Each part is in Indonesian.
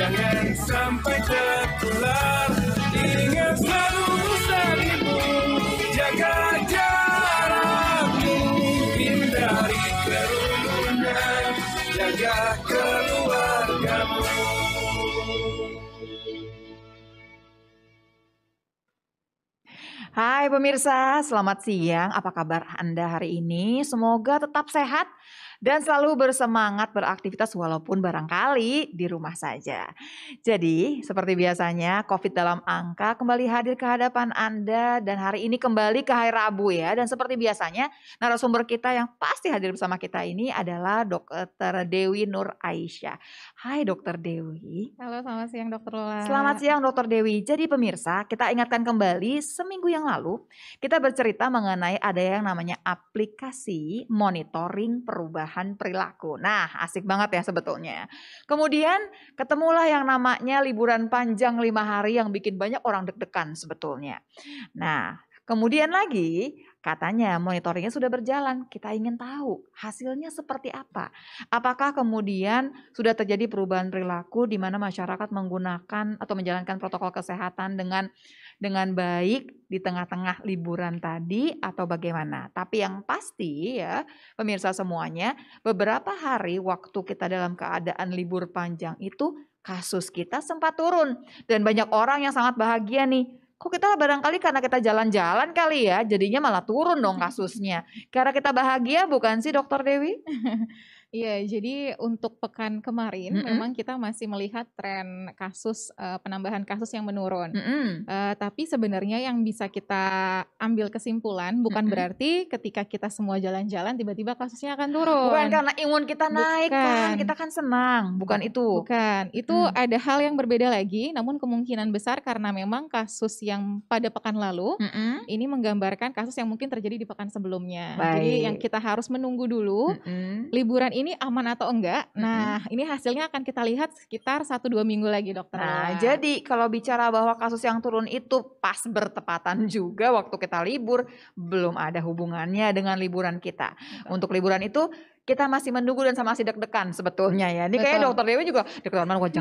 jangan sampai tertular. Ingat selalu pesan ibu, jaga jarakmu, hindari kerumunan, jaga keluargamu. Hai pemirsa, selamat siang. Apa kabar Anda hari ini? Semoga tetap sehat dan selalu bersemangat beraktivitas walaupun barangkali di rumah saja. Jadi, seperti biasanya COVID dalam angka kembali hadir ke hadapan Anda dan hari ini kembali ke hari Rabu ya. Dan seperti biasanya narasumber kita yang pasti hadir bersama kita ini adalah Dr. Dewi Nur Aisyah. Hai Dr. Dewi. Halo, selamat siang Dr. Lola. Selamat siang Dr. Dewi. Jadi pemirsa, kita ingatkan kembali seminggu yang lalu kita bercerita mengenai ada yang namanya aplikasi monitoring perubahan perilaku. Nah, asik banget ya sebetulnya. Kemudian ketemulah yang namanya liburan panjang 5 hari yang bikin banyak orang deg-degan sebetulnya. Nah, kemudian lagi katanya monitoringnya sudah berjalan. Kita ingin tahu hasilnya seperti apa. Apakah kemudian sudah terjadi perubahan perilaku di mana masyarakat menggunakan atau menjalankan protokol kesehatan dengan baik di tengah-tengah liburan tadi atau bagaimana. Tapi yang pasti ya pemirsa semuanya, beberapa hari waktu kita dalam keadaan libur panjang itu kasus kita sempat turun. Dan banyak orang yang sangat bahagia nih. Kok kita barangkali karena kita jalan-jalan kali ya, jadinya malah turun dong kasusnya. Karena kita bahagia bukan sih Dokter Dewi? Iya, jadi untuk pekan kemarin memang kita masih melihat tren kasus penambahan kasus yang menurun. Tapi sebenarnya yang bisa kita ambil kesimpulan bukan berarti ketika kita semua jalan-jalan tiba-tiba kasusnya akan turun. Bukan karena imun kita naik kan, kita kan senang, bukan itu. Bukan, itu ada hal yang berbeda lagi, namun kemungkinan besar karena memang kasus yang pada pekan lalu ini menggambarkan kasus yang mungkin terjadi di pekan sebelumnya. Jadi yang kita harus menunggu dulu liburan ini aman atau enggak. Nah, ini hasilnya akan kita lihat sekitar 1-2 minggu lagi, Dokter. Nah, jadi kalau bicara bahwa kasus yang turun itu pas bertepatan juga waktu kita libur, belum ada hubungannya dengan liburan kita. Untuk liburan itu kita masih menunggu dan masih deg-degan sebetulnya ya. Ini kayak Dokter Dewi juga deg-degan banget,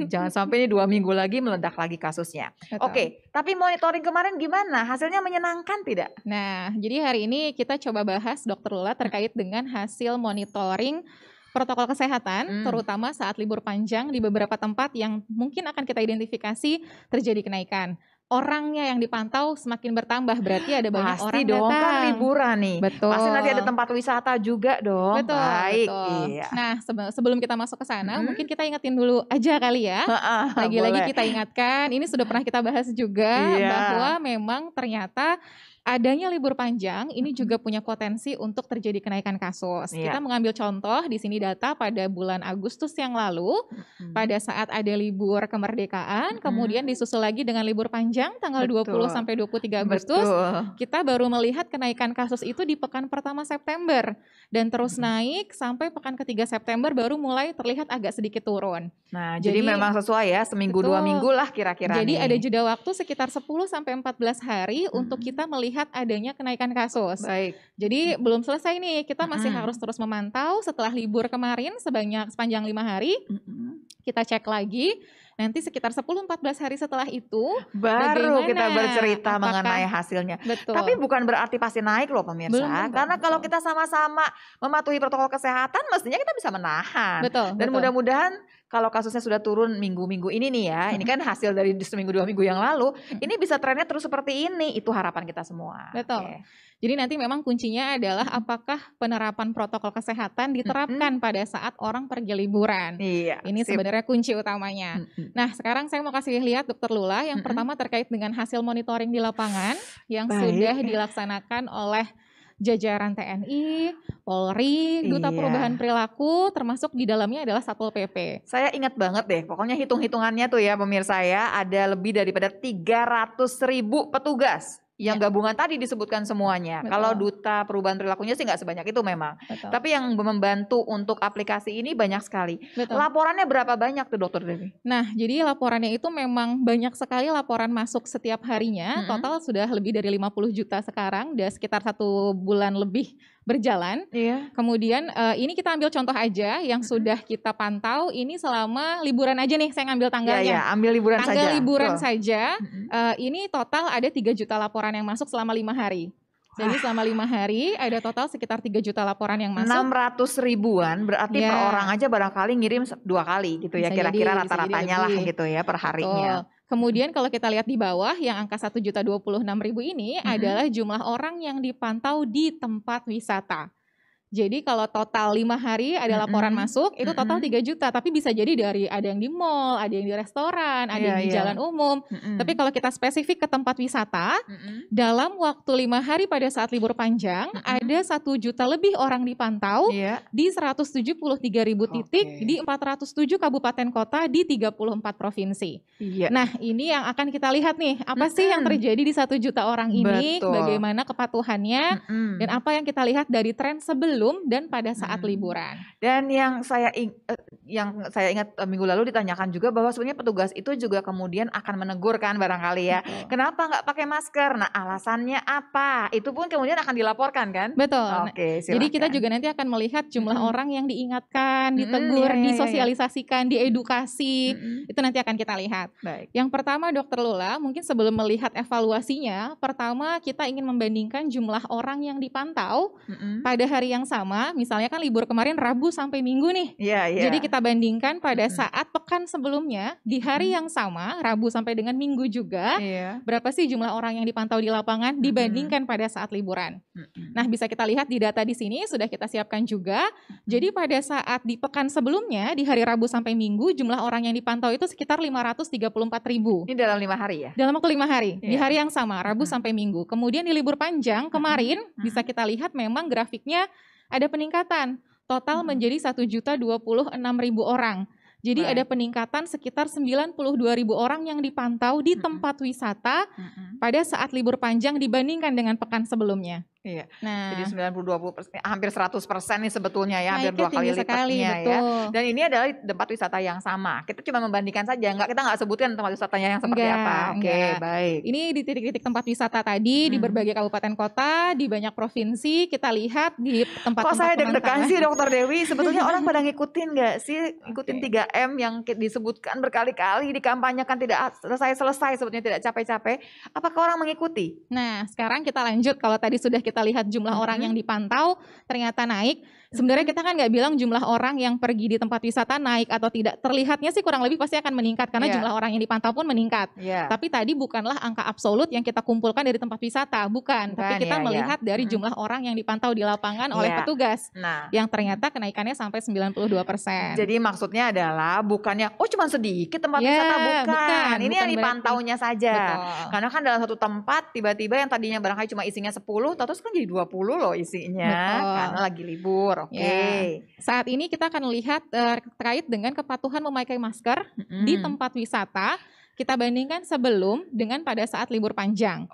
jangan sampai ini 2 minggu lagi meledak lagi kasusnya. Oke, tapi monitoring kemarin gimana? Hasilnya menyenangkan tidak? Nah, jadi hari ini kita coba bahas Dokter Lula terkait dengan hasil monitoring protokol kesehatan, terutama saat libur panjang di beberapa tempat yang mungkin akan kita identifikasi terjadi kenaikan. Orangnya yang dipantau semakin bertambah, berarti ada banyak pasti orang dong, datang. Kan liburan nih. Betul. Pasti nanti ada tempat wisata juga dong. Betul. Baik. Betul. Iya. Nah, sebelum kita masuk ke sana, mungkin kita ingetin dulu aja kali ya. Lagi-lagi kita ingatkan, ini sudah pernah kita bahas juga bahwa memang ternyata adanya libur panjang ini juga punya potensi untuk terjadi kenaikan kasus. Kita mengambil contoh di sini data pada bulan Agustus yang lalu, pada saat ada libur kemerdekaan, kemudian disusul lagi dengan libur panjang tanggal 20 sampai 23 Agustus. Kita baru melihat kenaikan kasus itu di pekan pertama September dan terus naik sampai pekan ketiga September baru mulai terlihat agak sedikit turun. Nah, jadi memang sesuai ya, seminggu 2 minggu lah kira-kira. Jadi ada jeda waktu sekitar 10 sampai 14 hari untuk kita melihat adanya kenaikan kasus. Baik. Jadi belum selesai nih, kita masih harus terus memantau setelah libur kemarin sepanjang 5 hari. Kita cek lagi, nanti sekitar 10-14 hari setelah itu baru kita bercerita mengenai hasilnya. Betul. Tapi bukan berarti pasti naik loh pemirsa. Karena kalau kita sama-sama mematuhi protokol kesehatan mestinya kita bisa menahan. Dan mudah-mudahan kalau kasusnya sudah turun minggu-minggu ini nih ya, ini kan hasil dari seminggu 2 minggu yang lalu, ini bisa trennya terus seperti ini, itu harapan kita semua. Betul. Jadi nanti memang kuncinya adalah apakah penerapan protokol kesehatan diterapkan pada saat orang pergi liburan. Ini sebenarnya kunci utamanya. Nah, sekarang saya mau kasih lihat Dokter Lula, yang pertama terkait dengan hasil monitoring di lapangan yang sudah dilaksanakan oleh jajaran TNI, Polri, Duta Perubahan Perilaku, termasuk di dalamnya adalah Satpol PP. Saya ingat banget deh, pokoknya hitung-hitungannya tuh ya pemirsa ya, ada lebih daripada 300.000 petugas yang gabungan tadi disebutkan semuanya. Kalau Duta Perubahan Perilakunya sih nggak sebanyak itu memang. Tapi yang membantu untuk aplikasi ini banyak sekali. Laporannya berapa banyak tuh Dokter Dewi? Nah, jadi laporannya itu memang banyak sekali laporan masuk setiap harinya. Total sudah lebih dari 50 juta sekarang, udah sekitar 1 bulan lebih berjalan. Kemudian ini kita ambil contoh aja yang sudah kita pantau ini selama liburan aja nih, saya ngambil tanggalnya. Ambil liburan tanggal saja. liburan saja. Ini total ada 3 juta laporan yang masuk selama 5 hari. Jadi selama 5 hari ada total sekitar 3 juta laporan yang masuk. 600 ribuan berarti per orang aja barangkali ngirim 2 kali gitu ya, kira-kira rata-ratanya lah gitu ya per harinya. Kemudian kalau kita lihat di bawah yang angka 1.026.000 ini adalah jumlah orang yang dipantau di tempat wisata. Jadi kalau total 5 hari ada laporan masuk, itu total 3 juta. Tapi bisa jadi dari ada yang di mall, ada yang di restoran, ada yang di jalan umum. Tapi kalau kita spesifik ke tempat wisata, dalam waktu 5 hari pada saat libur panjang, ada 1 juta lebih orang dipantau di 173.000 titik di 407 kabupaten kota di 34 provinsi. Nah ini yang akan kita lihat nih, apa sih yang terjadi di 1 juta orang ini, bagaimana kepatuhannya, dan apa yang kita lihat dari tren sebelum dan pada saat liburan. Dan yang saya ingat minggu lalu ditanyakan juga bahwa sebenarnya petugas itu juga kemudian akan menegur kan barangkali ya. Kenapa nggak pakai masker? Nah alasannya apa? Itu pun kemudian akan dilaporkan kan? Betul. Oke, silakan. Jadi kita juga nanti akan melihat jumlah orang yang diingatkan, ditegur, disosialisasikan, diedukasi. Itu nanti akan kita lihat. Baik. Yang pertama Dokter Lula, mungkin sebelum melihat evaluasinya, pertama kita ingin membandingkan jumlah orang yang dipantau pada hari yang sama, misalnya kan libur kemarin Rabu sampai Minggu nih. Jadi kita bandingkan pada saat pekan sebelumnya di hari yang sama, Rabu sampai dengan Minggu juga, berapa sih jumlah orang yang dipantau di lapangan dibandingkan pada saat liburan. Nah, bisa kita lihat di data di sini sudah kita siapkan juga. Jadi pada saat di pekan sebelumnya di hari Rabu sampai Minggu jumlah orang yang dipantau itu sekitar 534.000. Ini dalam 5 hari ya? Dalam waktu 5 hari, di hari yang sama, Rabu sampai Minggu. Kemudian di libur panjang kemarin bisa kita lihat memang grafiknya ada peningkatan, total menjadi 1.026.000 orang. Jadi ada peningkatan sekitar 92.000 orang yang dipantau di tempat wisata pada saat libur panjang dibandingkan dengan pekan sebelumnya. Nah, jadi 20%, hampir 100% nih sebetulnya ya, hampir 2 kali lipatnya ya. Dan ini adalah tempat wisata yang sama. Kita cuma membandingkan saja, kita nggak sebutkan tempat wisatanya yang seperti apa. Baik. Ini di titik-titik tempat wisata tadi di berbagai kabupaten kota, di banyak provinsi, kita lihat di tempat-tempat. Kok saya deg-degan sih Dokter Dewi, sebetulnya orang pada ngikutin nggak sih, ikutin 3M yang disebutkan berkali-kali, dikampanyekan tidak selesai-selesai, sebetulnya tidak capek-capek. Apakah orang mengikuti? Nah, sekarang kita lanjut. Kalau tadi sudah kita lihat jumlah orang yang dipantau ternyata naik. Sebenarnya kita kan nggak bilang jumlah orang yang pergi di tempat wisata naik atau tidak. Terlihatnya sih kurang lebih pasti akan meningkat karena jumlah orang yang dipantau pun meningkat. Tapi tadi bukanlah angka absolut yang kita kumpulkan dari tempat wisata, bukan. Tapi kita melihat dari jumlah orang yang dipantau di lapangan oleh petugas, yang ternyata kenaikannya sampai 92%. Jadi maksudnya adalah bukannya cuma sedikit tempat wisata, bukan. Ini yang dipantaunya saja. Karena kan dalam satu tempat tiba-tiba yang tadinya barangkali cuma isinya 10, terus kan jadi 20 loh isinya, karena lagi libur. Saat ini kita akan lihat terkait dengan kepatuhan memakai masker di tempat wisata. Kita bandingkan sebelum dengan pada saat libur panjang.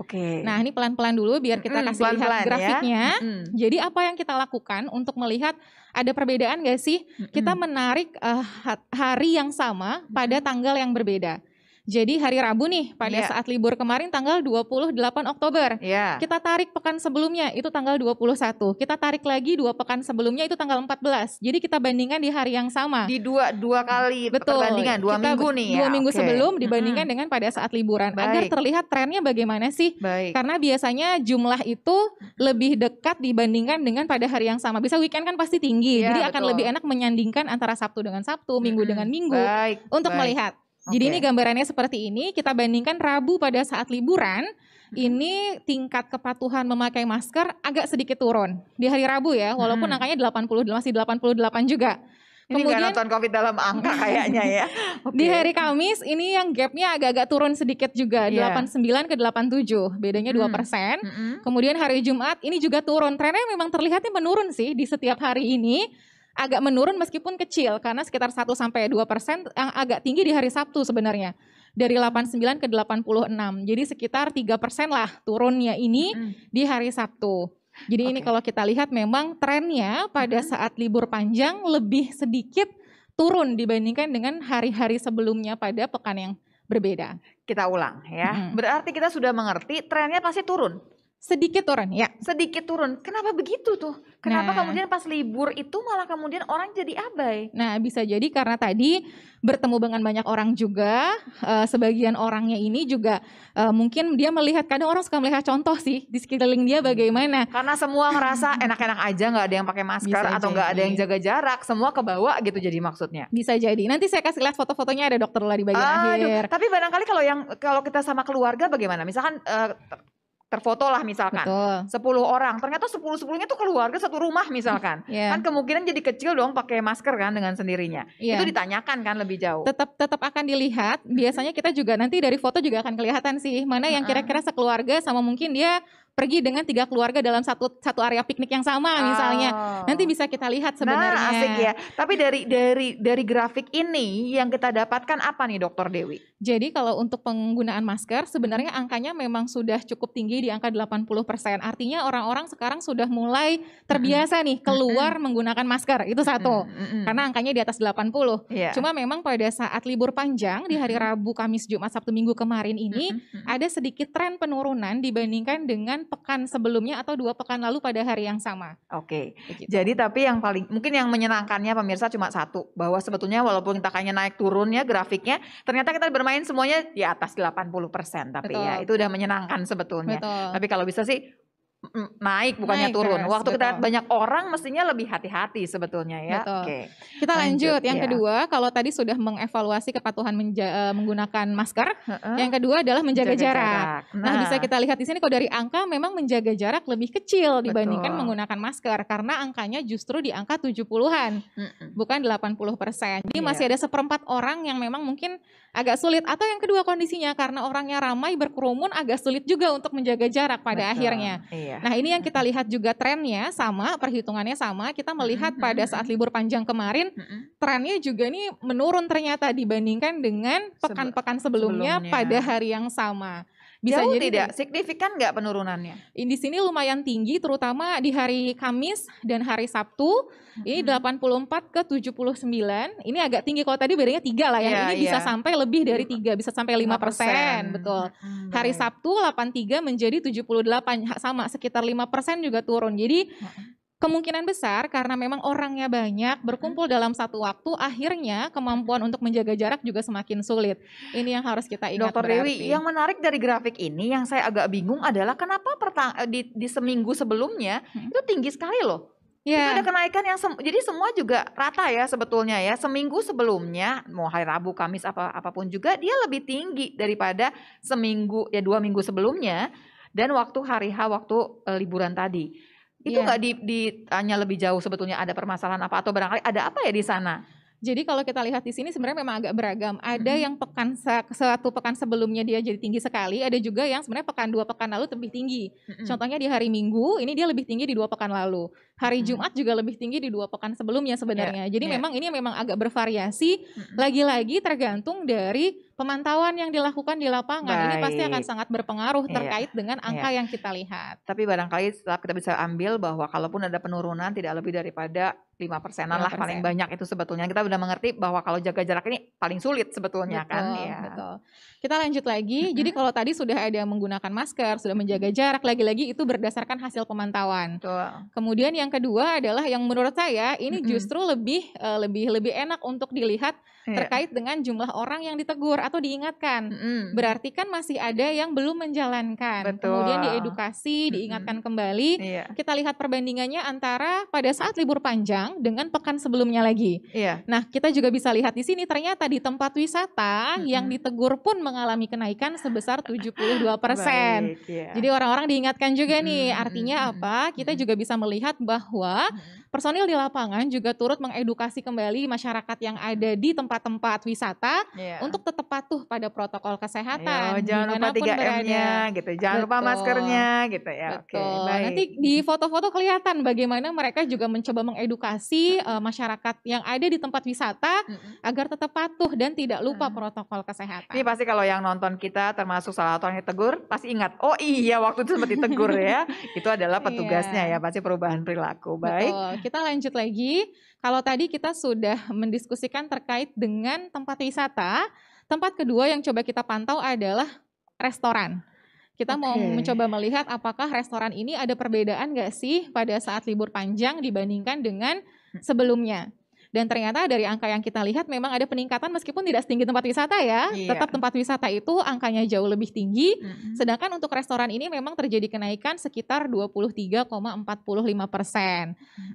Nah, ini pelan-pelan dulu biar kita kasih lihat grafiknya. Jadi apa yang kita lakukan untuk melihat ada perbedaan nggak sih? Kita menarik hari yang sama pada tanggal yang berbeda. Jadi hari Rabu nih pada saat libur kemarin tanggal 28 Oktober. Kita tarik pekan sebelumnya itu tanggal 21. Kita tarik lagi 2 pekan sebelumnya itu tanggal 14. Jadi kita bandingkan di hari yang sama. Di dua kali perbandingan, 2 minggu nih ya. 2 minggu sebelum dibandingkan dengan pada saat liburan. Agar terlihat trennya bagaimana sih. Karena biasanya jumlah itu lebih dekat dibandingkan dengan pada hari yang sama. Bisa weekend kan pasti tinggi. Jadi akan lebih enak menyandingkan antara Sabtu dengan Sabtu, Minggu dengan Minggu. Untuk melihat. Jadi ini gambarannya seperti ini, kita bandingkan Rabu pada saat liburan, ini tingkat kepatuhan memakai masker agak sedikit turun. Di hari Rabu ya, walaupun angkanya 88 juga. Ini kemudian nggak nonton COVID dalam angka kayaknya ya. Di hari Kamis ini yang gapnya agak-agak turun sedikit juga, 89 ke 87, bedanya 2%. Kemudian hari Jumat ini juga turun, trennya memang terlihatnya menurun sih di setiap hari ini. Agak menurun meskipun kecil karena sekitar 1-2% yang agak tinggi di hari Sabtu sebenarnya. Dari 89 ke 86. Jadi sekitar 3% lah turunnya ini di hari Sabtu. Jadi ini kalau kita lihat memang trennya pada saat libur panjang lebih sedikit turun dibandingkan dengan hari-hari sebelumnya pada pekan yang berbeda. Kita ulang ya. Berarti kita sudah mengerti trennya pasti turun. Sedikit turun, ya. Sedikit turun. Kenapa begitu tuh? Kenapa Nah. kemudian pas libur itu malah kemudian orang jadi abai? Nah, bisa jadi karena tadi bertemu dengan banyak orang juga, sebagian orangnya ini juga mungkin dia melihat, kadang orang suka melihat contoh sih di sekeliling dia bagaimana. Karena semua ngerasa enak-enak aja, nggak ada yang pakai masker Bisa atau nggak ada yang jadi. jaga jarak, semua kebawa gitu jadi maksudnya. Bisa jadi. Nanti saya kasih lihat foto-fotonya, ada dokter Lula di bagian akhir. Tapi barangkali kalau kita sama keluarga bagaimana? Misalkan terfoto lah misalkan Betul. 10 orang, ternyata 10-10-nya tuh keluarga satu rumah misalkan. Iya. Kan kemungkinan jadi kecil dong pakai masker kan dengan sendirinya. Iya. Itu ditanyakan kan lebih jauh. Tetap akan dilihat. Biasanya kita juga nanti dari foto juga akan kelihatan sih mana yang kira-kira sekeluarga, sama mungkin dia pergi dengan 3 keluarga dalam satu area piknik yang sama misalnya. Nanti bisa kita lihat sebenarnya. Nah, asik ya. Tapi dari grafik ini yang kita dapatkan apa nih Dokter Dewi? Jadi kalau untuk penggunaan masker sebenarnya angkanya memang sudah cukup tinggi di angka 80%. Artinya orang-orang sekarang sudah mulai terbiasa nih keluar menggunakan masker. Itu satu. Karena angkanya di atas 80. Iya. Cuma memang pada saat libur panjang di hari Rabu, Kamis, Jumat, Sabtu, Minggu kemarin ini ada sedikit tren penurunan dibandingkan dengan pekan sebelumnya atau 2 pekan lalu pada hari yang sama. Oke. Begitu. Jadi tapi yang paling mungkin yang menyenangkannya pemirsa cuma satu, bahwa sebetulnya walaupun kita kayaknya naik turun ya grafiknya, ternyata kita bermain semuanya di atas 80%, tapi Betul. ya itu udah menyenangkan sebetulnya. Betul. Tapi kalau bisa sih naik bukannya Naik turun. terus, Waktu kita lihat betul. banyak orang mestinya lebih hati-hati sebetulnya ya. Betul. Oke. Kita lanjut. Yang ya. kedua, kalau tadi sudah mengevaluasi kepatuhan menggunakan masker, yang kedua adalah menjaga jarak. Nah, bisa kita lihat di sini kalau dari angka memang menjaga jarak lebih kecil dibandingkan menggunakan masker karena angkanya justru di angka 70-an, bukan 80%. Jadi masih ada 1/4 orang yang memang mungkin agak sulit, atau yang kedua kondisinya karena orangnya ramai berkerumun agak sulit juga untuk menjaga jarak pada akhirnya. Iya. Nah, ini yang kita lihat juga trennya sama, perhitungannya sama. Kita melihat pada saat libur panjang kemarin, trennya juga nih menurun ternyata dibandingkan dengan pekan-pekan sebelumnya pada hari yang sama. Bisa Jauh jadi tidak? Signifikan nggak penurunannya? di sini lumayan tinggi, terutama di hari Kamis dan hari Sabtu. Ini 84 ke 79. Ini agak tinggi, kalau tadi bedanya 3 lah ya. Ini bisa sampai lebih dari 3, bisa sampai 5%. Betul. Hari Sabtu 83 menjadi 78, sama sekitar 5% juga turun. Jadi kemungkinan besar karena memang orangnya banyak berkumpul dalam satu waktu, akhirnya kemampuan untuk menjaga jarak juga semakin sulit. Ini yang harus kita ingat. Dokter Dewi, yang menarik dari grafik ini yang saya agak bingung adalah kenapa di seminggu sebelumnya itu tinggi sekali loh. Itu ada kenaikan yang jadi semua juga rata ya sebetulnya ya. Seminggu sebelumnya mau hari Rabu, Kamis apapun juga dia lebih tinggi daripada seminggu ya 2 minggu sebelumnya dan waktu hari H waktu liburan tadi. Itu nggak ditanya lebih jauh sebetulnya ada permasalahan apa atau barangkali ada apa ya di sana? Jadi kalau kita lihat di sini sebenarnya memang agak beragam. Ada yang satu pekan sebelumnya dia jadi tinggi sekali, ada juga yang sebenarnya 2 pekan lalu lebih tinggi. Contohnya di hari Minggu, ini dia lebih tinggi di 2 pekan lalu. Hari Jumat juga lebih tinggi di 2 pekan sebelumnya sebenarnya. Jadi memang ini memang agak bervariasi. Lagi-lagi tergantung dari pemantauan yang dilakukan di lapangan. Ini pasti akan sangat berpengaruh terkait dengan angka yang kita lihat. Tapi barangkali tetap kita bisa ambil bahwa kalaupun ada penurunan tidak lebih daripada 5%-an lah paling banyak itu sebetulnya. Kita udah mengerti bahwa kalau jaga jarak ini paling sulit sebetulnya. Betul. Kita lanjut lagi. Jadi kalau tadi sudah ada menggunakan masker, sudah menjaga jarak, lagi-lagi itu berdasarkan hasil pemantauan. Kemudian yang kedua adalah yang menurut saya ini justru lebih enak untuk dilihat terkait dengan jumlah orang yang ditegur atau diingatkan. Berarti kan masih ada yang belum menjalankan. Kemudian diedukasi, diingatkan kembali. Kita lihat perbandingannya antara pada saat libur panjang dengan pekan sebelumnya lagi. Nah, kita juga bisa lihat di sini ternyata di tempat wisata yang ditegur pun mengalami kenaikan sebesar 72%. Jadi orang-orang diingatkan juga nih. Artinya apa? Kita juga bisa melihat bahwa personil di lapangan juga turut mengedukasi kembali masyarakat yang ada di tempat-tempat wisata untuk tetap patuh pada protokol kesehatan. Jangan lupa 3M-nya gitu. Jangan lupa maskernya gitu ya. Oke, baik. Nanti di foto-foto kelihatan bagaimana mereka juga mencoba mengedukasi masyarakat yang ada di tempat wisata agar tetap patuh dan tidak lupa protokol kesehatan. Ini pasti kalau yang nonton kita termasuk salah satu yang ditegur pasti ingat, oh iya waktu itu sempat ditegur ya. Itu adalah petugasnya ya, pasti perubahan perilaku. Baik. Betul. Kita lanjut lagi. Kalau tadi kita sudah mendiskusikan terkait dengan tempat wisata, tempat kedua yang coba kita pantau adalah restoran. Kita mau mencoba melihat apakah restoran ini ada perbedaan nggak sih pada saat libur panjang dibandingkan dengan sebelumnya. Dan ternyata dari angka yang kita lihat memang ada peningkatan meskipun tidak setinggi tempat wisata ya. Tetap tempat wisata itu angkanya jauh lebih tinggi. Sedangkan untuk restoran ini memang terjadi kenaikan sekitar 23,45%.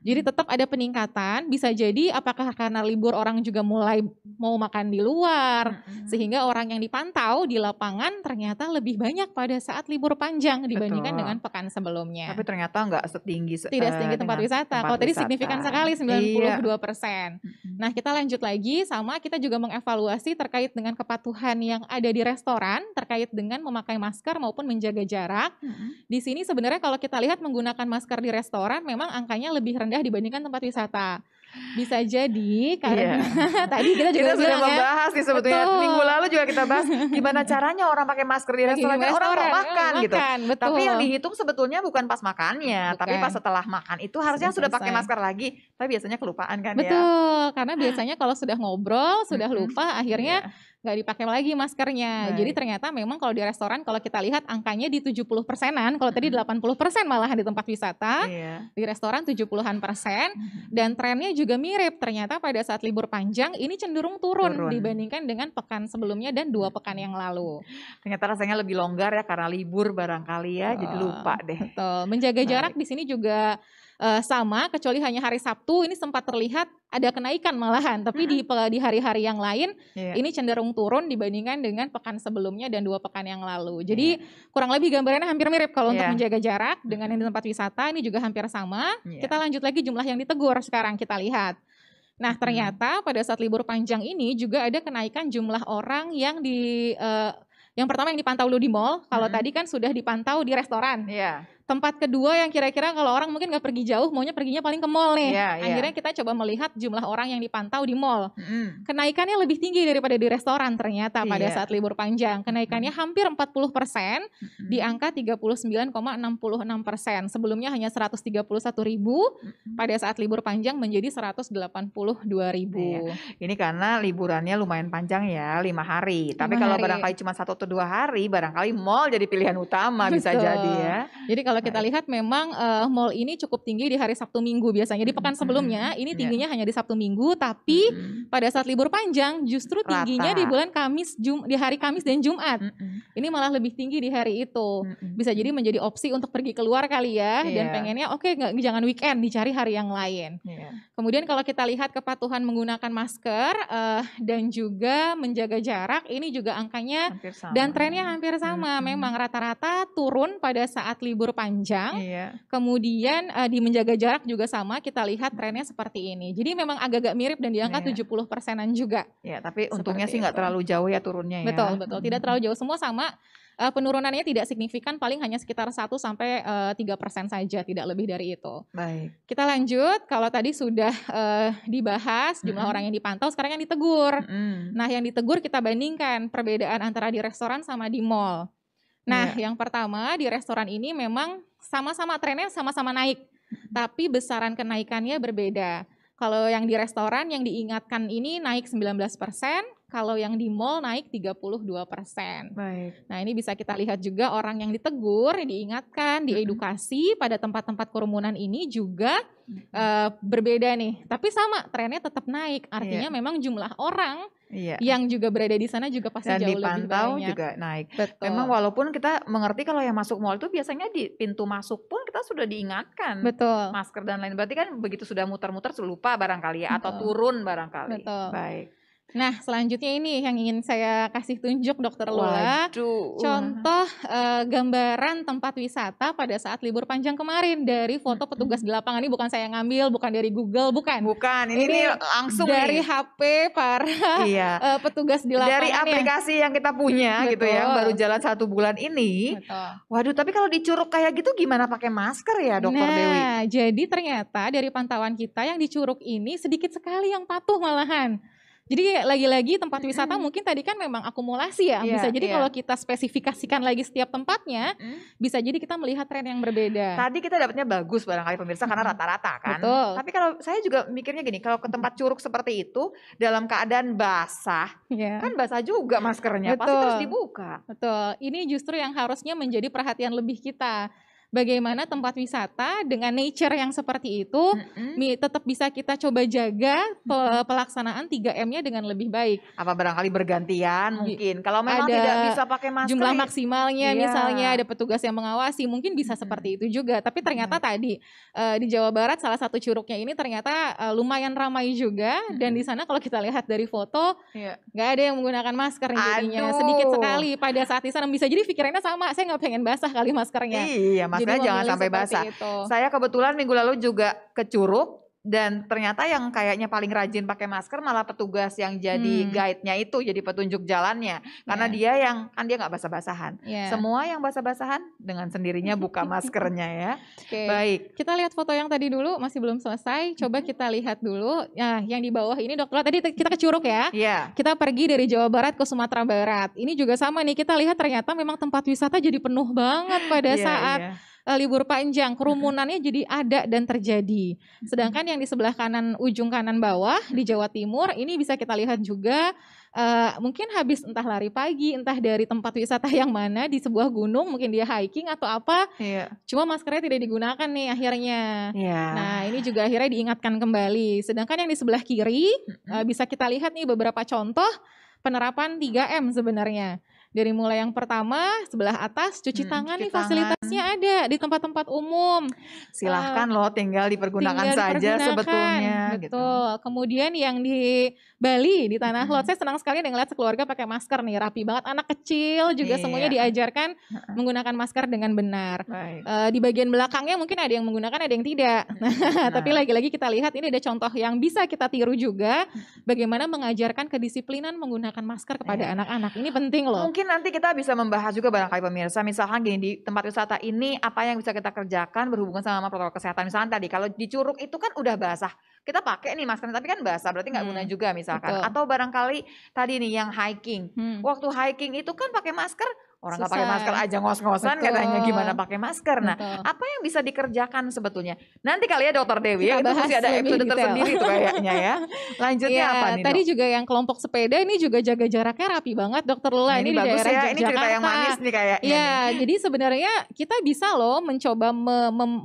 Jadi tetap ada peningkatan. Bisa jadi apakah karena libur orang juga mulai mau makan di luar. Sehingga orang yang dipantau di lapangan ternyata lebih banyak pada saat libur panjang dibandingkan dengan pekan sebelumnya. Tapi ternyata nggak setinggi tidak setinggi tempat wisata. Kalau tadi signifikan sekali 92%. Nah, kita lanjut lagi sama kita juga mengevaluasi terkait dengan kepatuhan yang ada di restoran terkait dengan memakai masker maupun menjaga jarak. Di sini sebenarnya kalau kita lihat menggunakan masker di restoran memang angkanya lebih rendah dibandingkan tempat wisata. Bisa jadi karena tadi kita juga sudah membahas sih sebetulnya. Minggu lalu juga kita bahas gimana caranya orang pakai masker di restoran. Orang mau makan gitu. Tapi yang dihitung sebetulnya bukan pas makannya, tapi pas setelah makan itu harusnya sudah pakai masker lagi. Tapi biasanya kelupaan kan ya. Betul, karena biasanya kalau sudah ngobrol, sudah lupa akhirnya nggak dipakai lagi maskernya. Jadi ternyata memang kalau di restoran kalau kita lihat angkanya di 70%-an, kalau tadi 80% malahan di tempat wisata, di restoran 70-an persen, dan trennya juga mirip. Ternyata pada saat libur panjang ini cenderung turun dibandingkan dengan pekan sebelumnya dan 2 pekan yang lalu. Ternyata rasanya lebih longgar ya karena libur barangkali ya, jadi lupa deh. Betul. Menjaga jarak di sini juga sama, kecuali hanya hari Sabtu ini sempat terlihat ada kenaikan malahan, tapi di hari-hari yang lain ini cenderung turun dibandingkan dengan pekan sebelumnya dan 2 pekan yang lalu. Jadi kurang lebih gambarannya hampir mirip kalau untuk menjaga jarak dengan yang di tempat wisata ini juga hampir sama. Kita lanjut lagi jumlah yang ditegur sekarang kita lihat. Nah, ternyata pada saat libur panjang ini juga ada kenaikan jumlah orang yang yang pertama yang dipantau dulu di mall. Kalau tadi kan sudah dipantau di restoran. Tempat kedua yang kira-kira kalau orang mungkin nggak pergi jauh, maunya perginya paling ke mall nih. Akhirnya kita coba melihat jumlah orang yang dipantau di mall. Kenaikannya lebih tinggi daripada di restoran ternyata pada saat libur panjang. Kenaikannya hampir 40% di angka 39,66%. Sebelumnya hanya 131.000, pada saat libur panjang menjadi 182.000. Ini karena liburannya lumayan panjang ya, 5 hari. Tapi kalau barangkali cuma 1 atau 2 hari, barangkali mall jadi pilihan utama bisa jadi ya. Jadi kalau kita lihat memang mall ini cukup tinggi di hari Sabtu Minggu biasanya. Di pekan sebelumnya ini tingginya hanya di Sabtu Minggu, tapi pada saat libur panjang justru tingginya di bulan di hari Kamis dan Jumat. Ini malah lebih tinggi di hari itu. Bisa jadi menjadi opsi untuk pergi keluar kali ya, dan pengennya jangan weekend, dicari hari yang lain. Kemudian kalau kita lihat kepatuhan menggunakan masker dan juga menjaga jarak, ini juga angkanya dan trennya hampir sama. Memang rata-rata turun pada saat libur panjang. Kemudian di menjaga jarak juga sama, kita lihat trennya seperti ini. Jadi memang agak-agak mirip dan di angka 70%-an juga. Tapi untungnya sih nggak terlalu jauh ya turunnya ya. Betul, tidak terlalu jauh, semua sama. Penurunannya tidak signifikan, paling hanya sekitar 1-3% saja, tidak lebih dari itu. Baik. Kita lanjut, kalau tadi sudah dibahas jumlah orang yang dipantau, sekarang yang ditegur. Nah, yang ditegur kita bandingkan perbedaan antara di restoran sama di mall. Nah, yang pertama di restoran ini memang sama-sama trennya sama-sama naik, tapi besaran kenaikannya berbeda. Kalau yang di restoran yang diingatkan ini naik 19%, kalau yang di mall naik 32%. Baik. Nah, ini bisa kita lihat juga orang yang ditegur, diingatkan, diedukasi pada tempat-tempat kerumunan ini juga berbeda nih. Tapi sama, trennya tetap naik. Artinya memang jumlah orang yang juga berada di sana juga pasti jauh lebih banyak. Dan dipantau juga naik. Betul. Memang walaupun kita mengerti kalau yang masuk mall itu biasanya di pintu masuk pun kita sudah diingatkan. Betul. Masker dan lain. Berarti kan begitu sudah muter-muter lupa barangkali ya, atau turun barangkali. Betul. Baik. Nah, selanjutnya ini yang ingin saya kasih tunjuk Dokter Lula. Contoh gambaran tempat wisata pada saat libur panjang kemarin dari foto petugas di lapangan. Ini bukan saya ngambil, bukan dari Google, bukan. Ini langsung dari HP para petugas di lapangan. Dari aplikasi yang kita punya gitu ya, baru jalan 1 bulan ini. Waduh, tapi kalau di Curug kayak gitu gimana pakai masker ya, Dokter Dewi? Nah, jadi ternyata dari pantauan kita yang di Curug ini sedikit sekali yang patuh malahan. Jadi lagi-lagi tempat wisata mungkin tadi kan memang akumulasi ya. Bisa jadi kalau kita spesifikasikan lagi setiap tempatnya, bisa jadi kita melihat tren yang berbeda. Tadi kita dapatnya bagus barangkali pemirsa karena rata-rata kan. Betul. Tapi kalau saya juga mikirnya gini, kalau ke tempat curug seperti itu dalam keadaan basah, kan basah juga maskernya, pasti terus dibuka. Betul. Ini justru yang harusnya menjadi perhatian lebih kita. Bagaimana tempat wisata dengan nature yang seperti itu tetap bisa kita coba jaga pelaksanaan 3M-nya dengan lebih baik. Apa barangkali bergantian mungkin. Kalau memang ada tidak bisa pakai masker, jumlah maksimalnya misalnya ada petugas yang mengawasi, mungkin bisa seperti itu juga. Tapi ternyata tadi di Jawa Barat salah satu curugnya ini ternyata lumayan ramai juga, dan di sana kalau kita lihat dari foto nggak ada yang menggunakan masker jadinya. Sedikit sekali pada saat di sana. Bisa jadi pikirannya sama, saya nggak pengen basah kali maskernya. Iya, maskernya jangan sampai basah. Saya kebetulan minggu lalu juga ke Curug, dan ternyata yang kayaknya paling rajin pakai masker malah petugas yang jadi guide-nya itu, jadi petunjuk jalannya. Karena dia yang kan dia nggak basah-basahan. Semua yang basah-basahan dengan sendirinya buka maskernya ya. Baik. Kita lihat foto yang tadi dulu, masih belum selesai. Coba kita lihat dulu. Nah, yang di bawah ini Dokter, tadi kita ke Curug ya. Kita pergi dari Jawa Barat ke Sumatera Barat. Ini juga sama nih, kita lihat ternyata memang tempat wisata jadi penuh banget pada saat libur panjang, kerumunannya jadi ada dan terjadi. Sedangkan yang di sebelah kanan, ujung kanan bawah di Jawa Timur, ini bisa kita lihat juga mungkin habis entah lari pagi, entah dari tempat wisata yang mana, di sebuah gunung, mungkin dia hiking atau apa, cuma maskernya tidak digunakan nih akhirnya. Nah, ini juga akhirnya diingatkan kembali. Sedangkan yang di sebelah kiri, bisa kita lihat nih beberapa contoh penerapan 3M sebenarnya. Dari mulai yang pertama, sebelah atas cuci tangan nih, fasilitasnya ada di tempat-tempat umum. Silahkan loh, tinggal dipergunakan saja sebetulnya. Betul. Gitu. Kemudian yang di Bali, di Tanah Lot, saya senang sekali ngeliat sekeluarga pakai masker nih, rapi banget. Anak kecil juga semuanya diajarkan menggunakan masker dengan benar. Di bagian belakangnya mungkin ada yang menggunakan, ada yang tidak. Tapi lagi-lagi kita lihat ini ada contoh yang bisa kita tiru juga, bagaimana mengajarkan kedisiplinan menggunakan masker kepada anak-anak. Ini penting loh. Mungkin nanti kita bisa membahas juga barangkali pemirsa, misalkan gini, di tempat wisata ini apa yang bisa kita kerjakan berhubungan sama protokol kesehatan. Misalkan tadi kalau di Curug itu kan udah basah, kita pakai nih masker, tapi kan basah berarti nggak guna juga misalkan. Atau barangkali tadi nih yang hiking, waktu hiking itu kan pakai masker, orang nggak pakai masker aja ngos-ngosan katanya gimana pakai masker. Nah, apa yang bisa dikerjakan sebetulnya? Nanti kali ya Dokter Dewi, itu masih ada episode tersendiri tuh kayaknya ya. Lanjutnya apa nih, tadi juga yang kelompok sepeda ini juga jaga jaraknya rapi banget Dokter Lula. Ini di bagus daerah ya, ini cerita yang manis nih kayaknya. Jadi sebenarnya kita bisa loh mencoba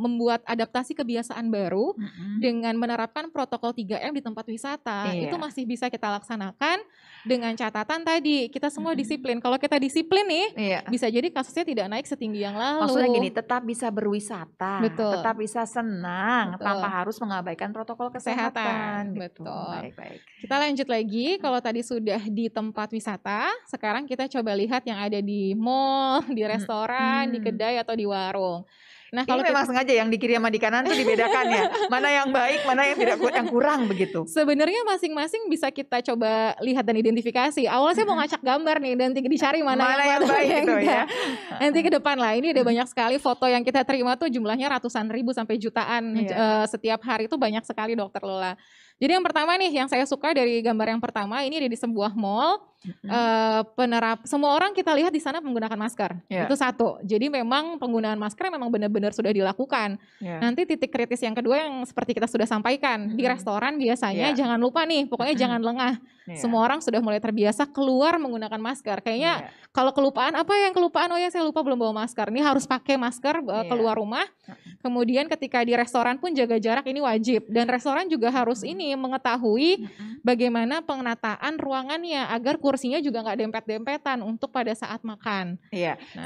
membuat adaptasi kebiasaan baru dengan menerapkan protokol 3M di tempat wisata. Itu masih bisa kita laksanakan dengan catatan tadi kita semua disiplin. Kalau kita disiplin nih, bisa jadi kasusnya tidak naik setinggi yang lalu. Maksudnya gini, tetap bisa berwisata, tetap bisa senang tanpa harus mengabaikan protokol kesehatan. Betul. Baik. Kita lanjut lagi. Kalau tadi sudah di tempat wisata, sekarang kita coba lihat yang ada di mall, di restoran, di kedai atau di warung. Nah, kalau memang sengaja yang di kiri sama di kanan tuh dibedakan ya. Mana yang baik, mana yang tidak, yang kurang begitu. Sebenarnya masing-masing bisa kita coba lihat dan identifikasi. Awalnya saya mau ngacak gambar nih, dan dicari mana yang baik gitu ya. Nanti ke depan lah, ini ada banyak sekali foto yang kita terima tuh jumlahnya ratusan ribu sampai jutaan setiap hari, itu banyak sekali Dokter Lola. Jadi yang pertama nih, yang saya suka dari gambar yang pertama, ini ada di sebuah mall. Semua orang kita lihat di sana menggunakan masker. Itu satu. Jadi memang penggunaan masker memang benar-benar sudah dilakukan. Nanti titik kritis yang kedua yang seperti kita sudah sampaikan, di restoran biasanya jangan lupa nih, pokoknya jangan lengah. Semua orang sudah mulai terbiasa keluar menggunakan masker. Kayaknya kalau kelupaan, apa yang kelupaan? Oh ya, saya lupa belum bawa masker. Ini harus pakai masker keluar rumah. Kemudian ketika di restoran pun jaga jarak, ini wajib. Dan restoran juga harus mengetahui bagaimana penataan ruangannya agar kursinya juga nggak dempet-dempetan untuk pada saat makan.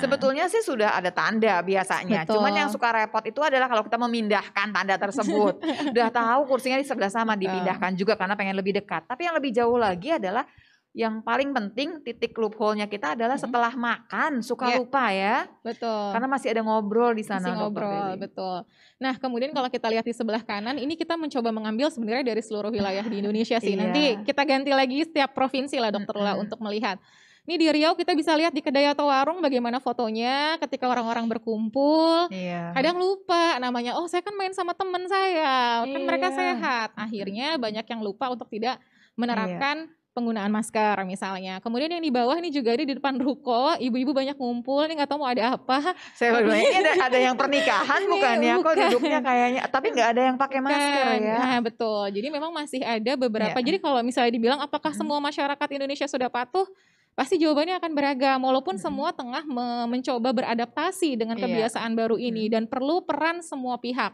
Sebetulnya sih sudah ada tanda biasanya. Cuman yang suka repot itu adalah kalau kita memindahkan tanda tersebut. Udah tahu kursinya di sebelah sama, dipindahkan juga karena pengen lebih dekat. Tapi yang lebih jauh lagi adalah yang paling penting, titik loophole-nya kita adalah setelah makan suka lupa ya. Betul. Karena masih ada ngobrol di sana. Masih ngobrol, betul. Nah, kemudian kalau kita lihat di sebelah kanan, ini kita mencoba mengambil sebenarnya dari seluruh wilayah di Indonesia sih. Nanti kita ganti lagi setiap provinsi lah Dokter Lola untuk melihat. Ini di Riau kita bisa lihat di kedai atau warung bagaimana fotonya ketika orang-orang berkumpul. Kadang lupa namanya, oh saya kan main sama teman saya, kan mereka sehat. Akhirnya banyak yang lupa untuk tidak menerapkan penggunaan masker misalnya. Kemudian yang di bawah ini juga di depan ruko, ibu-ibu banyak ngumpul, ini nggak tahu mau ada apa. Saya baru ini ada yang pernikahan bukan ya? Kok duduknya kayaknya, tapi nggak ada yang pakai masker ya? Nah betul, jadi memang masih ada beberapa. Jadi kalau misalnya dibilang apakah semua masyarakat Indonesia sudah patuh, pasti jawabannya akan beragam. Walaupun semua tengah mencoba beradaptasi dengan kebiasaan baru ini, dan perlu peran semua pihak.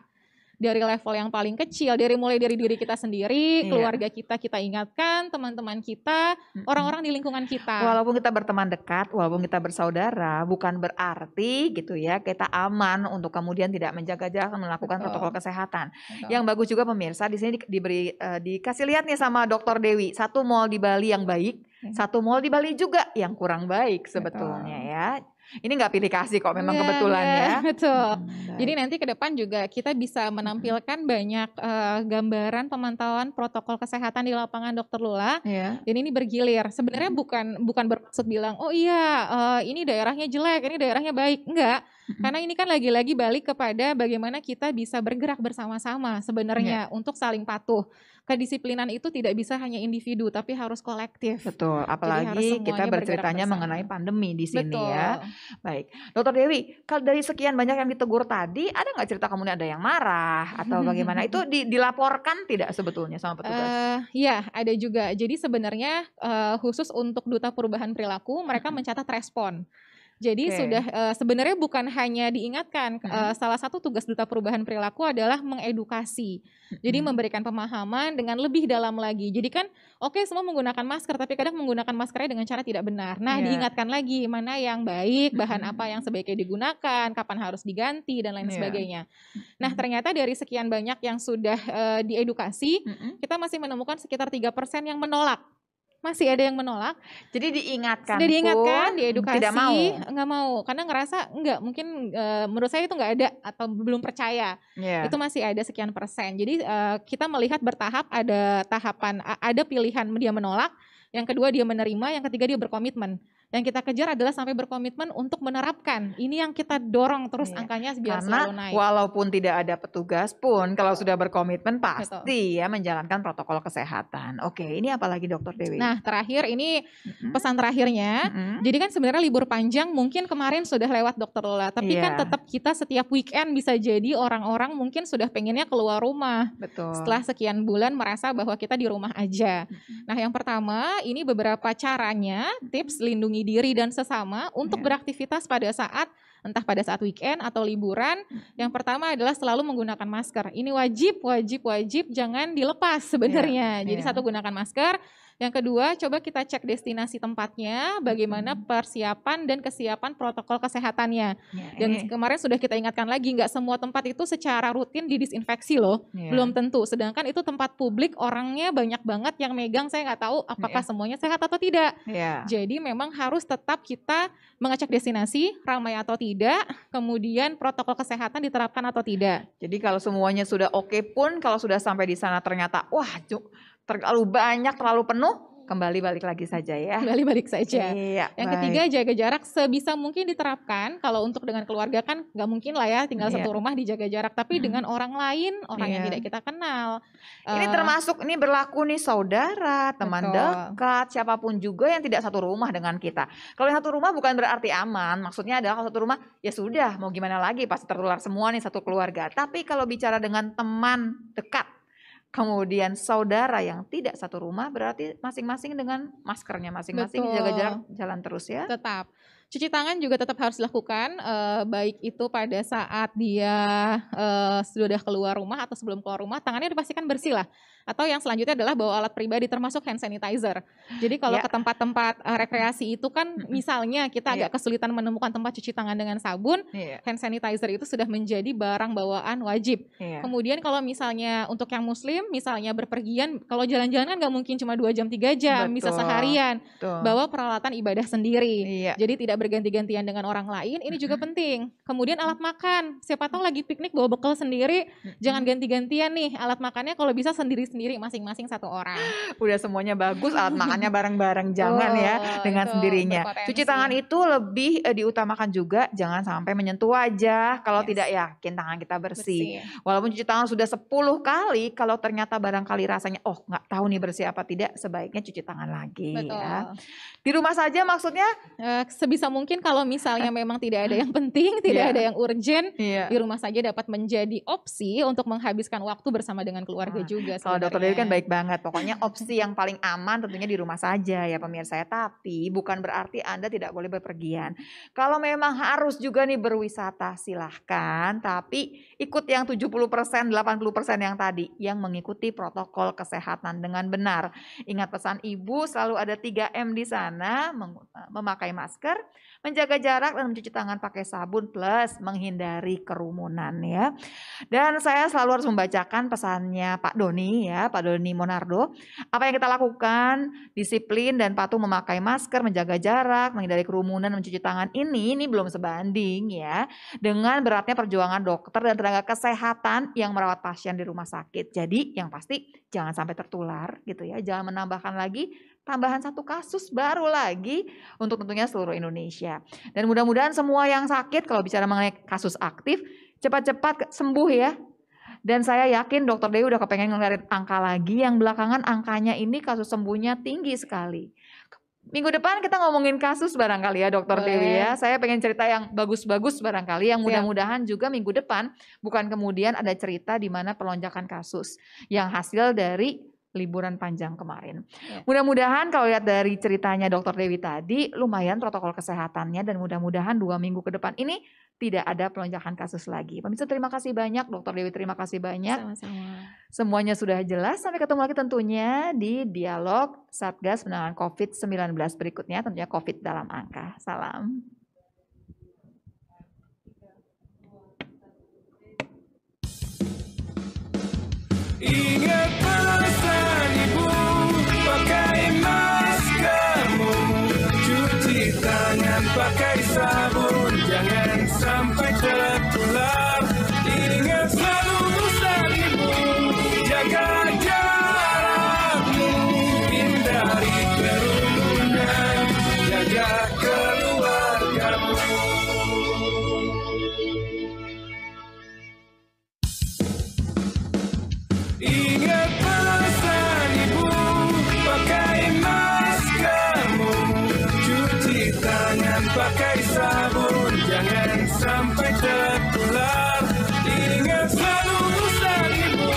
Dari level yang paling kecil, mulai dari diri kita sendiri, keluarga kita ingatkan, teman-teman kita, orang-orang di lingkungan kita. Walaupun kita berteman dekat, walaupun kita bersaudara, bukan berarti gitu ya kita aman untuk kemudian tidak menjaga jarak, melakukan protokol kesehatan. Yang bagus juga pemirsa, di sini dikasih lihat nih sama Dokter Dewi, satu mall di Bali yang baik, satu mall di Bali juga yang kurang baik sebetulnya ya. Ini nggak pilih kasih kok, memang kebetulan ya. Betul. Jadi nanti ke depan juga kita bisa menampilkan banyak gambaran pemantauan protokol kesehatan di lapangan Dr. Lula. Dan ini bergilir. Sebenarnya bukan bermaksud bilang, oh iya ini daerahnya jelek, ini daerahnya baik. Enggak. Karena ini kan lagi-lagi balik kepada bagaimana kita bisa bergerak bersama-sama sebenarnya untuk saling patuh. Kedisiplinan itu tidak bisa hanya individu, tapi harus kolektif. Betul, apalagi kita berceritanya mengenai pandemi di sini ya. Baik, Dokter Dewi, kalau dari sekian banyak yang ditegur tadi, ada nggak cerita kemudian ada yang marah atau bagaimana? Itu dilaporkan tidak sebetulnya sama petugas? Ya, ada juga. Jadi sebenarnya khusus untuk Duta Perubahan Perilaku, mereka mencatat respon. Jadi sudah sebenarnya bukan hanya diingatkan, salah satu tugas Duta Perubahan Perilaku adalah mengedukasi. Jadi memberikan pemahaman dengan lebih dalam lagi. Jadi kan oke semua menggunakan masker, tapi kadang menggunakan maskernya dengan cara tidak benar. Nah diingatkan lagi mana yang baik, bahan apa yang sebaiknya digunakan, kapan harus diganti dan lain sebagainya. Nah ternyata dari sekian banyak yang sudah diedukasi, kita masih menemukan sekitar 3% yang menolak. Masih ada yang menolak. Jadi diingatkan, sudah diingatkan, diedukasi, tidak mau, nggak mau, karena ngerasa enggak, mungkin menurut saya itu nggak ada atau belum percaya. Itu masih ada sekian persen. Jadi kita melihat bertahap, ada tahapan, ada pilihan dia menolak, yang kedua dia menerima, yang ketiga dia berkomitmen. Yang kita kejar adalah sampai berkomitmen untuk menerapkan. Ini yang kita dorong terus angkanya biar selalu naik. Walaupun tidak ada petugas pun, kalau sudah berkomitmen pasti ya menjalankan protokol kesehatan. Oke, ini apalagi Dokter Dewi? Nah terakhir ini pesan terakhirnya. Jadi kan sebenarnya libur panjang mungkin kemarin sudah lewat Dokter Lula, tapi kan tetap kita setiap weekend bisa jadi orang-orang mungkin sudah pengennya keluar rumah. Betul. Setelah sekian bulan merasa bahwa kita di rumah aja. Nah yang pertama ini beberapa caranya, tips lindungi diri dan sesama untuk beraktivitas pada saat entah pada saat weekend atau liburan. Yang pertama adalah selalu menggunakan masker. Ini wajib, jangan dilepas sebenarnya. Jadi satu, gunakan masker. Yang kedua, coba kita cek destinasi tempatnya, bagaimana persiapan dan kesiapan protokol kesehatannya. Dan kemarin sudah kita ingatkan lagi, nggak semua tempat itu secara rutin didisinfeksi loh, belum tentu. Sedangkan itu tempat publik, orangnya banyak banget yang megang, saya nggak tahu apakah semuanya sehat atau tidak. Jadi memang harus tetap kita mengecek destinasi, ramai atau tidak, kemudian protokol kesehatan diterapkan atau tidak. Jadi kalau semuanya sudah oke pun, kalau sudah sampai di sana ternyata, wah terlalu banyak, terlalu penuh, kembali balik lagi saja ya. Kembali balik saja. Yang ketiga, jaga jarak sebisa mungkin diterapkan. Kalau untuk dengan keluarga kan nggak mungkin lah ya tinggal satu rumah dijaga jarak. Tapi dengan orang lain, orang yang tidak kita kenal. Ini termasuk, ini berlaku nih saudara, teman dekat, siapapun juga yang tidak satu rumah dengan kita. Kalau yang satu rumah bukan berarti aman. Maksudnya adalah kalau satu rumah ya sudah, mau gimana lagi, pasti tertular semua nih satu keluarga. Tapi kalau bicara dengan teman dekat, kemudian saudara yang tidak satu rumah, berarti masing-masing dengan maskernya masing-masing, jaga jarak, jalan terus ya. Tetap. Cuci tangan juga tetap harus dilakukan, baik itu pada saat dia sudah keluar rumah atau sebelum keluar rumah, tangannya dipastikan bersih lah. Atau yang selanjutnya adalah bawa alat pribadi termasuk hand sanitizer. Jadi kalau ke tempat-tempat rekreasi itu kan misalnya kita agak kesulitan menemukan tempat cuci tangan dengan sabun, hand sanitizer itu sudah menjadi barang bawaan wajib. Kemudian kalau misalnya untuk yang muslim, misalnya berpergian, kalau jalan-jalan kan nggak mungkin cuma 2 jam 3 jam, bisa seharian. Bawa peralatan ibadah sendiri. Jadi tidak berganti-gantian dengan orang lain, ini juga penting. Kemudian alat makan, siapa tahu lagi piknik bawa bekal sendiri, jangan ganti-gantian nih alat makannya, kalau bisa sendiri-sendiri masing-masing satu orang. Udah semuanya bagus, alat makannya bareng-bareng, jangan ya dengan sendirinya. Cuci tangan itu lebih diutamakan juga, jangan sampai menyentuh wajah kalau tidak yakin tangan kita bersih. Walaupun cuci tangan sudah 10 kali, kalau ternyata barangkali rasanya nggak tahu nih bersih apa tidak, sebaiknya cuci tangan lagi. Ya. Di rumah saja maksudnya? Sebisa mungkin kalau misalnya memang tidak ada yang penting, tidak ada yang urgent, di rumah saja dapat menjadi opsi untuk menghabiskan waktu bersama dengan keluarga juga. Kalau Dokter Dewi kan baik banget, pokoknya opsi yang paling aman tentunya di rumah saja ya pemirsa. Tapi bukan berarti Anda tidak boleh bepergian. Kalau memang harus juga nih berwisata silahkan, tapi ikut yang 70%, 80% yang tadi, yang mengikuti protokol kesehatan dengan benar. Ingat pesan Ibu, selalu ada 3M di sana, memakai masker, menjaga jarak dan mencuci tangan pakai sabun plus menghindari kerumunan ya. Dan saya selalu harus membacakan pesannya Pak Doni ya, Pak Doni Monardo. Apa yang kita lakukan, disiplin dan patuh memakai masker, menjaga jarak, menghindari kerumunan, mencuci tangan ini belum sebanding ya dengan beratnya perjuangan dokter dan tenaga kesehatan yang merawat pasien di rumah sakit. Jadi yang pasti jangan sampai tertular gitu ya, jangan menambahkan lagi tambahan 1 kasus baru lagi untuk tentunya seluruh Indonesia. Dan mudah-mudahan semua yang sakit, kalau bicara mengenai kasus aktif, cepat-cepat sembuh ya. Dan saya yakin Dokter Dewi udah kepengen ngeliatin angka lagi, yang belakangan angkanya ini kasus sembuhnya tinggi sekali. Minggu depan kita ngomongin kasus barangkali ya Dokter Dewi ya. Saya pengen cerita yang bagus-bagus barangkali, yang mudah-mudahan juga minggu depan bukan kemudian ada cerita di mana pelonjakan kasus yang hasil dari liburan panjang kemarin. Mudah-mudahan kalau lihat dari ceritanya Dokter Dewi tadi, lumayan protokol kesehatannya, dan mudah-mudahan 2 minggu ke depan ini tidak ada pelonjakan kasus lagi. Pemirsa terima kasih banyak, Dokter Dewi terima kasih banyak. Sama-sama. Semuanya sudah jelas, sampai ketemu lagi tentunya di dialog Satgas Penanganan COVID-19 berikutnya, tentunya COVID dalam angka. Salam. Ingat pesan Ibu, pakai maskermu, cuci tangan pakai sabun, jangan sampai tertular. Ingat selalu pesan Ibu, jaga jarakmu, hindari kerumunan, jaga keluargamu. Ingat pesan Ibu, pakai maskermu, cuci tangan pakai sabun, jangan sampai tertular. Ingat selalu pesan Ibu,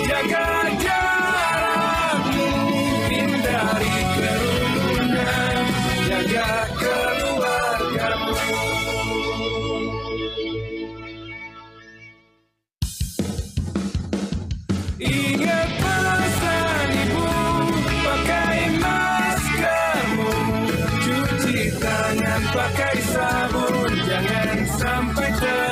jaga jarakmu, hindari kerumunan, jaga keluargamu. Ingat pesan Ibu, pakai maskermu, cuci tangan pakai sabun, jangan sampai tertular.